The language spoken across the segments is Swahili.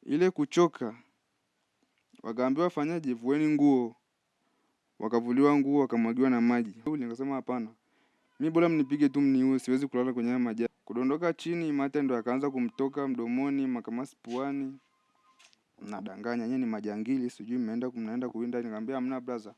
Ile kuchoka, wakaambiwa fanyaje, vueni nguo. Wakavuliwa nguo, wakamwagiwa na maji. Nikasema hapana, mimi bora mnipige tu mniue, siwezi kulala kwenye haya maji. Kudondoka chini, mate ndo yakaanza kumtoka mdomoni, makamasi puani. Mnadanganya, nyinyi ni majangili, sijui mnaenda kuwinda. Nikamwambia hamna brother,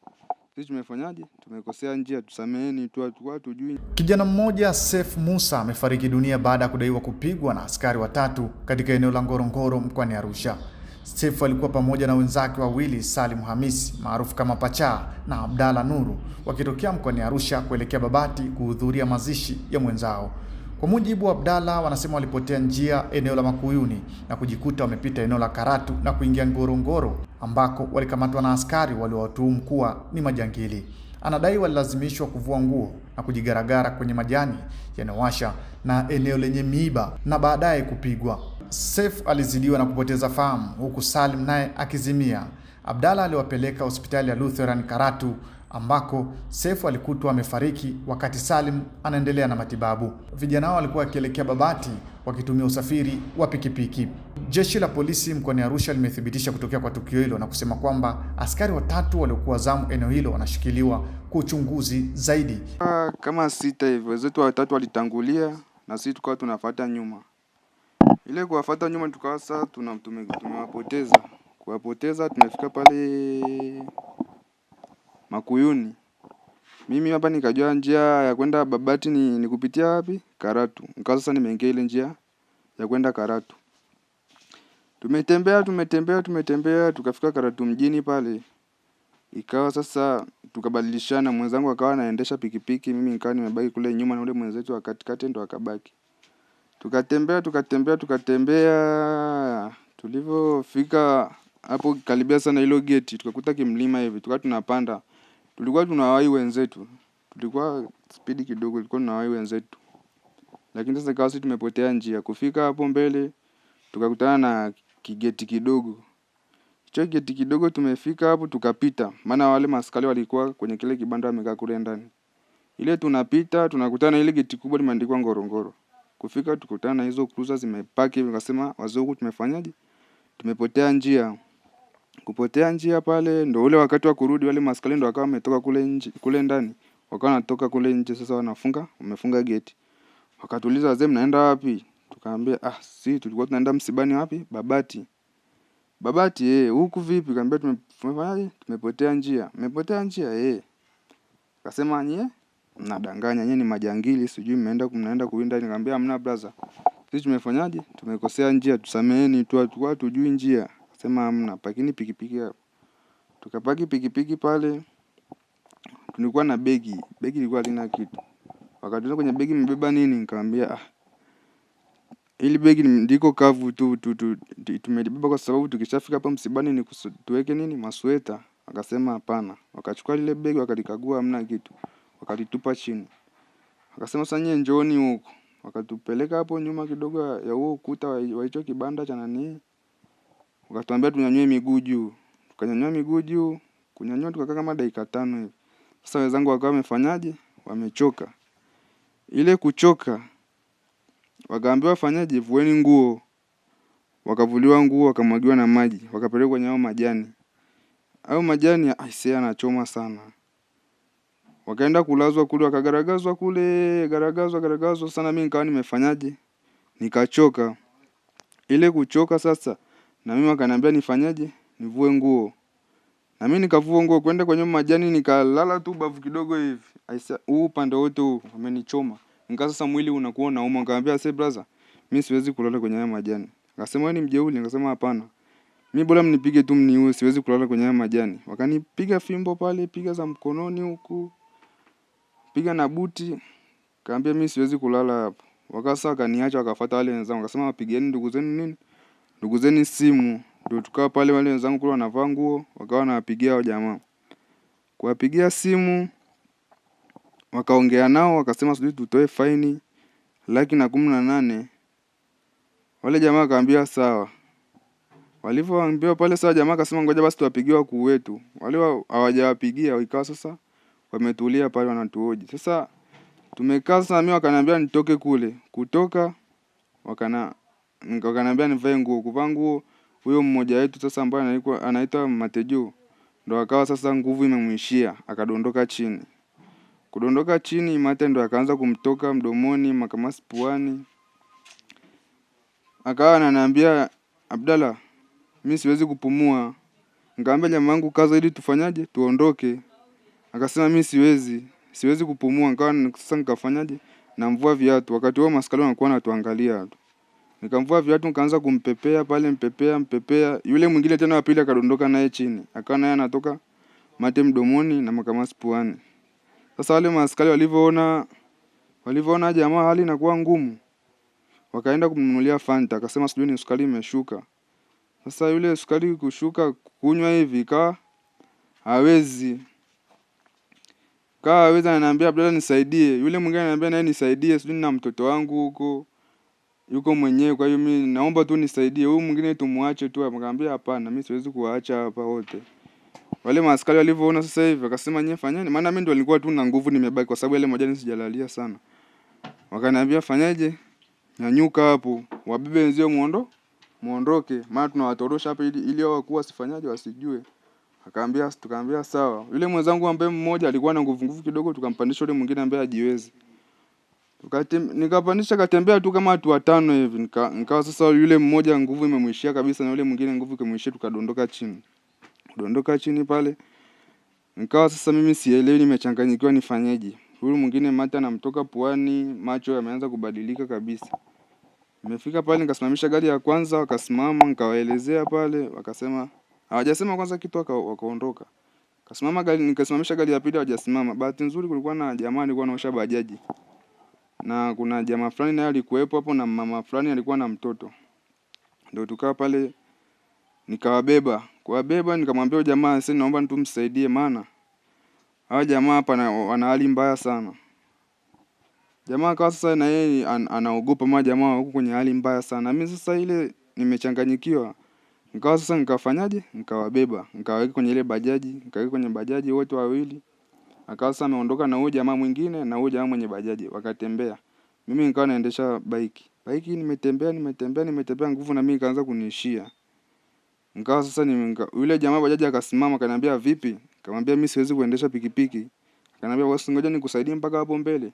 sisi tumefanyaje, tumekosea njia, tusameheni tu, hatujui. Kijana mmoja Seif Musa amefariki dunia baada ya kudaiwa kupigwa na askari watatu katika eneo la Ngorongoro mkoani Arusha. Seif alikuwa pamoja na wenzake wawili, Salim Hamisi maarufu kama Pacha na Abdalla Nuru, wakitokea mkoani Arusha kuelekea Babati kuhudhuria mazishi ya mwenzao. Kwa mujibu wa Abdalla, wanasema walipotea njia eneo la Makuyuni na kujikuta wamepita eneo la Karatu na kuingia Ngorongoro, ambako walikamatwa na askari waliowatuhumu kuwa ni majangili. Anadai walilazimishwa kuvua nguo na kujigaragara kwenye majani yanayowasha na eneo lenye miiba na baadaye kupigwa. Seif alizidiwa na kupoteza fahamu, huku Salim naye akizimia. Abdalla aliwapeleka hospitali ya Lutheran Karatu, ambako Seif alikutwa amefariki wakati Salim anaendelea na matibabu. Vijana hao walikuwa wakielekea Babati wakitumia usafiri wa pikipiki. Jeshi la polisi mkoani Arusha limethibitisha kutokea kwa tukio hilo na kusema kwamba askari watatu waliokuwa zamu eneo hilo wanashikiliwa kwa uchunguzi zaidi. Kama 6 hivyo, wenzetu watatu walitangulia na sisi tukawa tunafuata nyuma. Ile kuwafuata nyuma tukawa sasa tumewapoteza. Kuwapoteza tumefika pale Makuyuni. Mimi hapa nikajua njia ya kwenda Babati ni kupitia wapi? Karatu. Nikawa sasa nimeingia ile njia ya kwenda Karatu. Tumetembea tukafika Karatu mjini pale. Ikawa sasa tukabadilishana, mwenzangu akawa anaendesha pikipiki, mimi nikawa nimebaki kule nyuma na ule mwenzetu wa katikati ndo akabaki. Tukatembea. Tulivyofika hapo karibia sana hilo geti, tukakuta kimlima hivi, tukawa tunapanda. Tulikuwa tunawahi wenzetu. Tulikuwa speed kidogo, tulikuwa tunawahi wenzetu. Lakini sasa ikawa sisi tumepotea njia. Kufika hapo mbele, tukakutana na kigeti kidogo. Hicho geti kidogo tumefika hapo tukapita. Maana wale maaskari walikuwa kwenye kile kibanda wamekaa kule ndani. Ile tunapita, tunakutana ile geti kubwa limeandikwa Ngorongoro. Kufika tukutana na hizo cruiser zimepaki, wakasema wazungu tumefanyaje? Tumepotea njia. Kupotea njia pale ndo ule wakati wa kurudi, wale maaskari ndo wakawa wametoka kule ndani. Wakawa wanatoka kule nje, sasa wamefunga geti. Wakatuuliza, wazee mnaenda wapi? Tukaambia si tulikuwa tunaenda msibani wapi? Babati. Babati huku vipi? Kaambia tumefanyaje? Tumepotea njia. Mmepotea njia Akasema nyie mnadanganya, nyie ni majangili, sijui mnaenda kuwinda. Nikamwambia hamna brother, sisi tumefanyaje? Tumekosea njia, tusameheni tu, hatujui njia. Akasema hamna, pakini pikipiki hapo. Tukapaki pikipiki pale. Tulikuwa na begi ilikuwa halina kitu. Wakatuuliza kwenye begi mbeba nini? Nikamwambia ili begi ndiko kavu tu tumelibeba kwa sababu tukishafika hapa msibani ni tuweke nini? Masweta. Akasema hapana. Wakachukua lile begi wakalikagua, hamna kitu. Wakalitupa chini. Akasema sasa nyie njooni huko. Wakatupeleka hapo nyuma kidogo ya huo ukuta wa hicho kibanda cha nani. Wakatuambia tunyanyue miguu juu. Tukanyanyua miguu juu. Kunyanyua tukakaa kama dakika 5 hivi. Sasa wenzangu wakawa wamefanyaje? Wamechoka. Ile kuchoka, wakaambiwa fanyaje, vueni nguo. Wakavuliwa nguo, wakamwagiwa na maji, wakapelekwa kwenye hao majani. Hao majani aisee yanachoma sana. Wakaenda kulazwa kule, wakagaragazwa kule, garagazwa sana. Mimi nikawa nimefanyaje? Nikachoka. Ile kuchoka sasa, na mimi wakaniambia nifanyaje? Nivue nguo. Na mimi nikavua nguo kwenda kwenye majani, nikalala tu bavu kidogo hivi. Aisee upande wote huu umenichoma. Nika sasa mwili unakuwa unauma. Nikamwambia say brother, mimi siwezi kulala kwenye haya majani. Akasema wewe ni mjeuri? Nikasema hapana, mimi bora mnipige tu mniue, siwezi kulala kwenye haya majani. Wakanipiga fimbo pale, piga za mkononi huku, piga na buti. Kaambia mimi siwezi kulala hapo. Wakasa wakaniacha, wakafuata wale wenzangu. Akasema wapigeni ndugu zenu nini? Ndugu zenu simu. Ndio tukawa pale, wale wenzangu kule wanavaa nguo, wakawa wanawapigia hao jamaa. Kuwapigia simu, wakaongea nao, wakasema sisi tutoe faini 118,000. Wale jamaa akaambia sawa. Walivyoambiwa pale sawa, jamaa akasema ngoja basi tuwapigie wakuu wetu. Wale hawajawapigia, ikawa sasa wametulia pale wanatuhoji. Sasa tumekaa sasa, mimi wakaniambia nitoke kule. Kutoka wakaniambia nivae nguo. Kuvaa nguo huyo mmoja wetu sasa ambaye anaitwa Matejo ndo akawa sasa nguvu imemwishia, akadondoka chini. Kudondoka chini mate ndo akaanza kumtoka mdomoni, makamasi puani. Akawa ananiambia, Abdalla, mimi siwezi kupumua. Nikamwambia jamaa wangu kaza ili tufanyaje? Tuondoke. Akasema mimi siwezi kupumua. Nikawa sasa nikafanyaje? Namvua viatu. Wakati huo maskari wanakuwa wanatuangalia tu. Nikamvua viatu nikaanza kumpepea pale, mpepea. Yule mwingine tena wa pili akadondoka naye chini. Akawa naye anatoka mate mdomoni na makamasi puani. Sasa wale maskari walivyoona jamaa hali inakuwa ngumu, wakaenda kumnunulia Fanta. Akasema sijui ni sukari imeshuka. Sasa yule sukari kushuka kunywa hivi hawezi. Ananiambia Abdalla nisaidie. Yule mwingine ananiambia naye nisaidie, sijui na mtoto wangu huko yuko mwenyewe, kwa hiyo mimi naomba tu nisaidie. Huyu mwingine tumuache tu. Akamwambia hapana, mimi siwezi kuwaacha hapa wote. Wale maaskari walivyoona sasa hivi wakasema nyewe fanyeni, maana mimi ndo nilikuwa tu na nguvu nimebaki kwa sababu ile majani sijalalia sana. Wakaniambia fanyaje? Nyanyuka hapo, wabebe wenzio muondoke, maana tunawatorosha hapa ili hao wakuu wasifanyaje wasijue. Tukaambia sawa. Yule mwenzangu ambaye mmoja alikuwa na nguvu kidogo, tukampandisha yule mwingine ambaye hajiwezi. Nikapandisha katembea tu kama watu 5 hivi. Nikawa sasa yule mmoja nguvu imemwishia kabisa na yule mwingine nguvu ikimwishia, tukadondoka chini. Dondoka chini pale. Nikawa sasa mimi sielewi, nimechanganyikiwa nifanyeje. Yule mwingine mate anamtoka puani, macho yameanza kubadilika kabisa. Nimefika pale nikasimamisha gari ya kwanza, wakasimama, nikawaelezea pale, wakasema hawajasema kwanza kitu, wakaondoka. Nikasimamisha gari ya pili, hawajasimama. Bahati nzuri kulikuwa na jamaa alikuwa anaosha bajaji. Na kuna jamaa fulani naye alikuwepo hapo na mama fulani alikuwa na mtoto. Ndio tukaa pale nikawabeba. Kuwabeba nikamwambia jamaa, sasa naomba nitumsaidie maana hawa jamaa hapa wana hali mbaya sana. Jamaa kwa sasa na yeye anaogopa, maana jamaa huko kwenye hali mbaya sana. Mimi sasa ile nimechanganyikiwa. Nikawa sasa nikafanyaje? Nikawabeba. Nikawaweka kwenye ile bajaji, nikaweka kwenye bajaji wote wawili. Akawa sasa ameondoka na huyo jamaa mwingine na huyo jamaa mwenye bajaji, wakatembea. Mimi nikawa naendesha bike. Bike nimetembea nguvu na mimi ikaanza kuniishia. Nikawa sasa yule jamaa bajaji akasimama akaniambia vipi? Nikamwambia mimi siwezi kuendesha pikipiki. Akaniambia basi ngoja nikusaidie mpaka hapo mbele,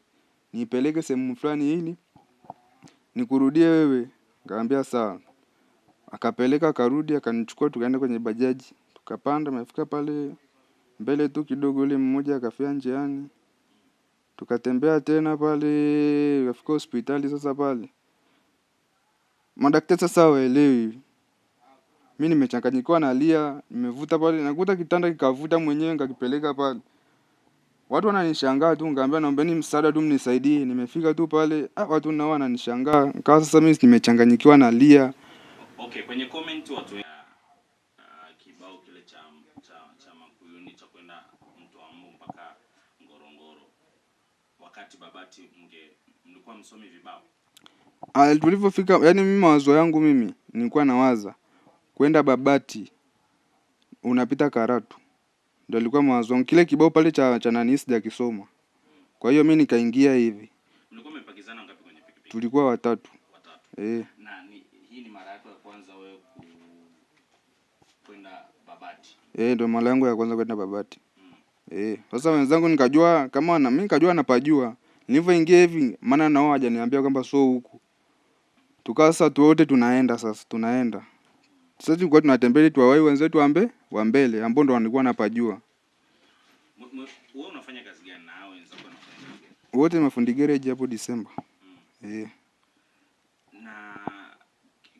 nipeleke sehemu fulani ili nikurudie wewe. Nikamwambia sawa. Akapeleka akarudi, akanichukua tukaenda kwenye bajaji. Tukapanda, tumefika pale mbele tu kidogo, yule mmoja akafia njiani. Tukatembea tena pale, tukafika hospitali sasa pale. Madaktari sasa waelewi. Mimi nimechanganyikiwa nalia, nimevuta pale, nakuta kitanda kikavuta mwenyewe nikakipeleka pale. Watu wananishangaa tu, nikamwambia naombeni msaada tu mnisaidie. Nimefika tu pale, watu nao wananishangaa. Nikawa sasa mimi nimechanganyikiwa nalia. Okay, kwenye comment watu kibao kile cha Makuyuni cha kwenda Mtwambo mpaka Ngorongoro. Wakati Babati mlikuwa msomi vibao. Tulipofika, yani mimi mawazo yangu mimi nilikuwa nawaza kwenda Babati unapita Karatu. Ndio ilikuwa mawazo yangu. Kile kibao pale cha nani sijakisoma. Kwa hiyo mimi nikaingia hivi. Mlikuwa mmepakizana ngapi kwenye pikipiki? Tulikuwa watatu. Na hii ni mara yako ya kwanza wewe kwenda Babati? Ndio mara yangu ya kwanza kwenda Babati. Sasa wenzangu nikajua kama mimi nikajua napajua. Nilivyoingia hivi maana nao hajaniambia kwamba sio huku. Tukaa sasa wote tunaenda. Sasa tulikuwa tunatembea tuwawai wenzetu wa mbele ambao ndo walikuwa napajua. Wewe unafanya kazi gani na hao wenzako wanafanya kazi gani? Wote mafundi garage hapo Disemba. Na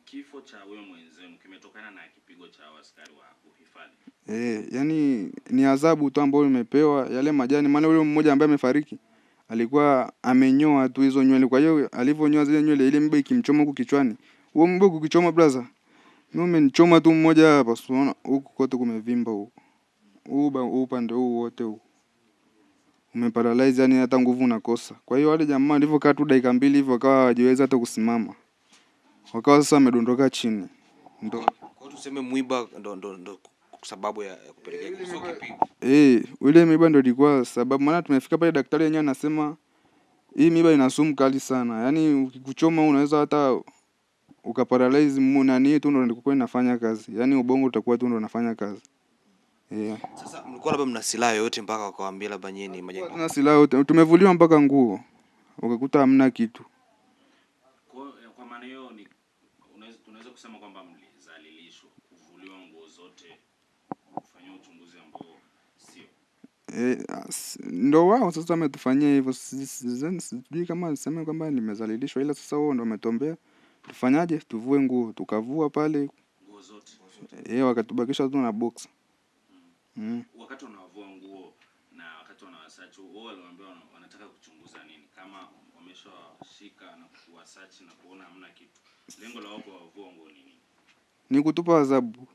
kifo cha wewe mwenzenu kimetokana na kipigo cha askari wa uhifadhi. Yani ni adhabu tu ambayo nimepewa yale majani, maana yule mmoja ambaye amefariki alikuwa amenyoa tu hizo nywele. Kwa hiyo alivyonyoa zile nywele, ile mbe ikimchoma huko kichwani. Huo mbe ukichoma brother, mimi umenichoma tu mmoja hapa, unaona huko kote kumevimba huko. Upande huu wote huu umeparalyze, yani hata nguvu unakosa. Kwa hiyo wale jamaa walivyokaa tu dakika 2 hivyo wakawa hawajiweza hata kusimama. Wakawa sasa wamedondoka chini. Ndio. Kwa tuseme mwiba ndo sababu ya kupelekea kiso kipigo. Ule mwiba ndio ilikuwa sababu, maana tumefika pale daktari yenyewe anasema hii mwiba ina sumu kali sana. Yaani ukikuchoma unaweza hata ukaparalyze nani tu ndo ndiko inafanya kazi. Yaani ubongo utakuwa tu ndo unafanya kazi. Sasa mlikuwa labda mna silaha yoyote mpaka wakawaambia labda nyinyi ni majangili? Tuna silaha yote, tumevuliwa mpaka nguo. Ukakuta hamna kitu. Kwa maana hiyo ni tunaweza kusema kwamba mlizalilishwa, kuvuliwa nguo zote, kufanywa uchunguzi ambao sio. Ndo wao sasa wametufanyia hivyo. Sijui kama niseme kwamba nimezalilishwa, ila sasa wao ndo wametuambia tufanyaje, tuvue nguo. Tukavua pale Nguo zote. wakatubakisha tu na box. Wakati wanavua nguo na wakati wanawasearch, wao waliwaambia wanataka kuchunguza nini? Kama wameshawashika na kuwasearch na kuona hamna kitu, lengo la wao kuvua nguo ni nini? Ni kutupa adhabu.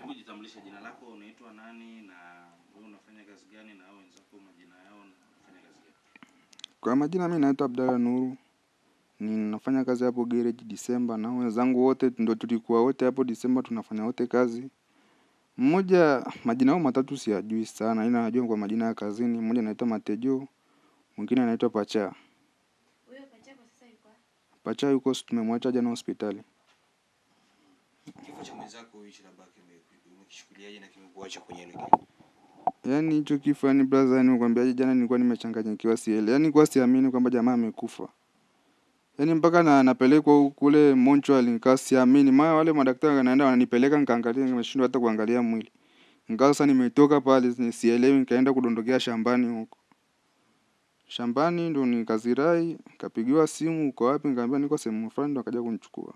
Hebu jitambulishe, jina lako, unaitwa nani na wewe unafanya kazi gani, na hao wenzako majina yao na unafanya kazi gani? Kwa majina mimi naitwa Abdalla Nuru. Ninafanya kazi hapo garage December, na wenzangu wote ndo tulikuwa wote hapo December tunafanya wote kazi. Mmoja majina yao matatu siyajui sana, ila najua kwa majina ya kazini. Mmoja anaitwa Matejo, mwingine anaitwa Pacha. Huyo Pacha kwa sasa yuko wapi? Pacha yuko tumemwacha jana hospitali. Kifo cha mwenzako hichi labda umekishukuliaje na kimekuacha kwenye ile gari? Yaani hicho kifo ni brother, yani nikwambiaje, jana nilikuwa nimechanganyikiwa siele. Yaani kwa siamini kwamba jamaa amekufa. Yaani mpaka napelekwa kule mortuary nikaa siamini. Maana wale madaktari wanaenda wananipeleka nikaangalia, nimeshindwa hata kuangalia mwili. Nikawa sasa nimetoka pale sielewi, nikaenda kudondokea shambani huko. Shambani ndo nikazirai, nikapigiwa simu, uko wapi? Nikamwambia niko sehemu fulani, ndo akaja kunichukua.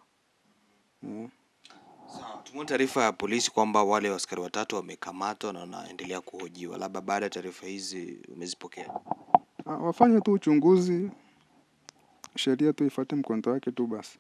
Sawa, tumeona taarifa ya polisi kwamba wale askari watatu wamekamatwa na wanaendelea kuhojiwa. Labda baada ya taarifa hizi umezipokea? Wafanye tu uchunguzi, sheria tu ifuate mkondo wake tu basi.